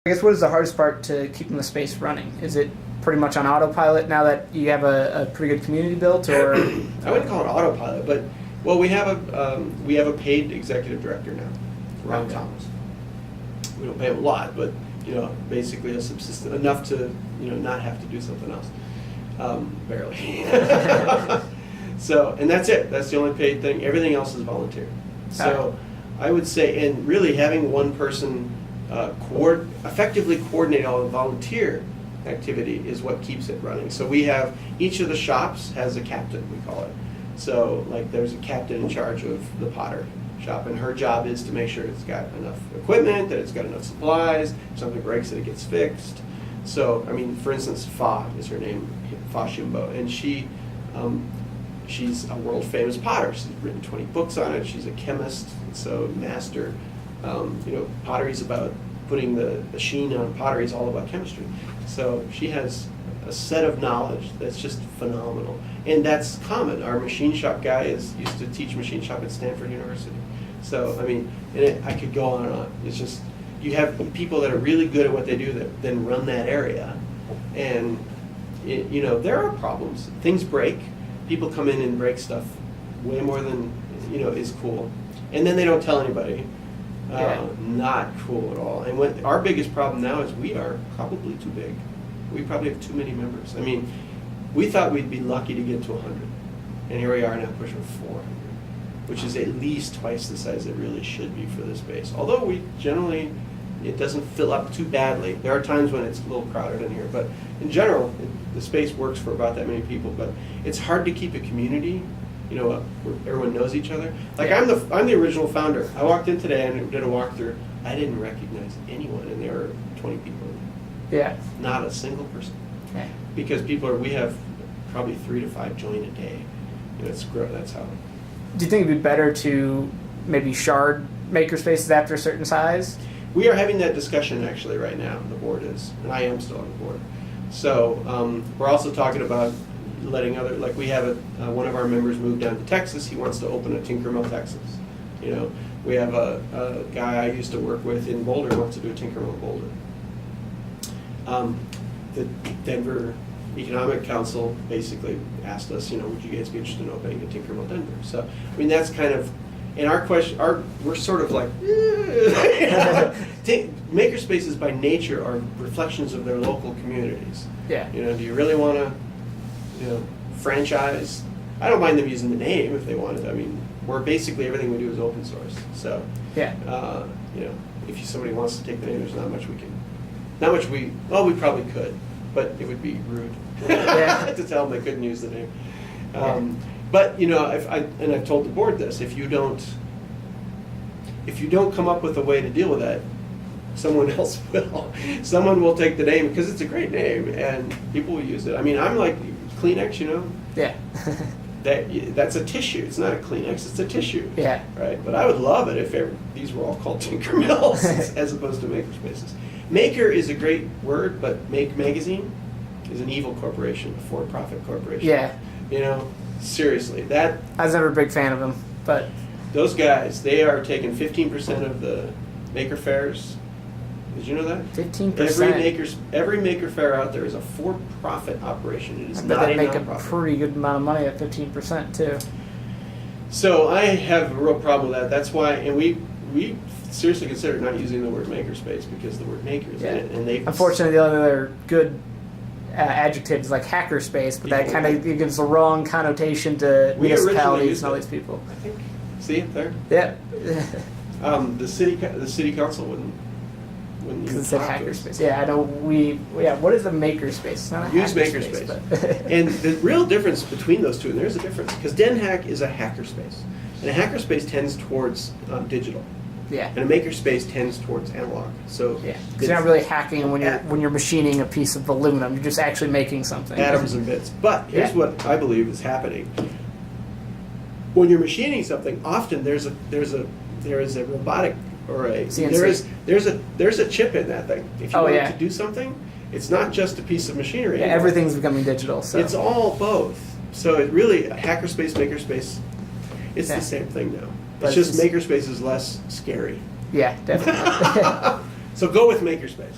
I guess what is the hardest part to keeping the space running? Is it pretty much on autopilot now that you have a pretty good community built, or? I wouldn't call it autopilot, but we have a paid executive director now, Ron Thomas. We don't pay him a lot, but basically a subsistent enough to not have to do something else, barely. So, and that's it. That's the only paid thing. Everything else is volunteer. So, I would say, and really having one person effectively coordinate all the volunteer activity is what keeps it running. So we have, each of the shops has a captain, we call it. So like there's a captain in charge of the potter shop, and her job is to make sure it's got enough equipment, that it's got enough supplies, if something breaks that it gets fixed. So, I mean, for instance, Fa is her name, Fa Shimbo, and she's a world famous potter. She's written 20 books on it. She's a chemist, so master. Pottery's about putting the sheen on pottery is all about chemistry. So she has a set of knowledge that's just phenomenal. And that's common. Our machine shop guy used to teach machine shop at Stanford University. So, I mean, I could go on and on. It's just, you have people that are really good at what they do that then run that area. And, there are problems. Things break. People come in and break stuff way more than, is cool. And then they don't tell anybody. Not cool at all. And our biggest problem now is we are probably too big. We probably have too many members. I mean, we thought we'd be lucky to get to 100. And here we are now pushing 400, which is at least twice the size it really should be for this space. Although it doesn't fill up too badly. There are times when it's a little crowded in here, but in general, the space works for about that many people. But it's hard to keep a community, where everyone knows each other. Like I'm the original founder. I walked in today and did a walkthrough. I didn't recognize anyone, and there were 20 people. Yeah. Not a single person. Yeah. Because we have probably 3 to 5 join a day. That's how. Do you think it'd be better to maybe shard makerspaces after a certain size? We are having that discussion actually right now. The board is, and I am still on the board. So we're also talking about letting we have one of our members moved down to Texas. He wants to open a Tinkermill Texas. We have a guy I used to work with in Boulder who wants to do a Tinkermill Boulder. The Denver Economic Council basically asked us, would you guys be interested in opening a Tinkermill Denver? So, I mean, that's kind of, in our question, we're sort of like, Makerspaces by nature are reflections of their local communities. Yeah. Do you really want to, franchise? I don't mind them using the name if they wanted. I mean, basically everything we do is open source. So, if somebody wants to take the name, there's not much we can. We probably could, but it would be rude to tell them they couldn't use the name. But I've told the board this: if you don't come up with a way to deal with that, someone else will. Someone will take the name because it's a great name and people will use it. I mean, I'm like Kleenex, Yeah. That's a tissue. It's not a Kleenex. It's a tissue. Yeah. Right. But I would love it if these were all called Tinkermills as opposed to Makerspaces. Maker is a great word, but Make Magazine is an evil corporation, a for-profit corporation. Yeah. Seriously, I was never a big fan of them, but those guys, they are taking 15% of the Maker fairs. Did you know that? 15%. Every Maker Faire out there is a for-profit operation. It is not a they make nonprofit. a pretty good amount of money at 15% too. So I have a real problem with that. That's why, and we seriously considered not using the word Makerspace because the word maker is in it, and they. Unfortunately, the other good adjectives like hackerspace, but that kind of gives the wrong connotation to municipalities and all these people. I think. See it there? Yeah. The city council wouldn't because it said hackerspace. Yeah, I know. What is a makerspace? It's not a use Makerspace. And the real difference between those two, and there's a difference, because Den Hack is a hackerspace, and a hackerspace tends towards digital. Yeah. And a makerspace tends towards analog. So because you're not really hacking when you're machining a piece of aluminum. You're just actually making something. Atoms and bits. But here's what I believe is happening. When you're machining something, often there's a robotic or a CNC. there's a chip in that thing. If you want it to do something, it's not just a piece of machinery. Yeah, everything's becoming digital. So it's all both. So it really hackerspace, makerspace, it's the same thing now. It's just Makerspace is less scary. Yeah, definitely. So go with Makerspace.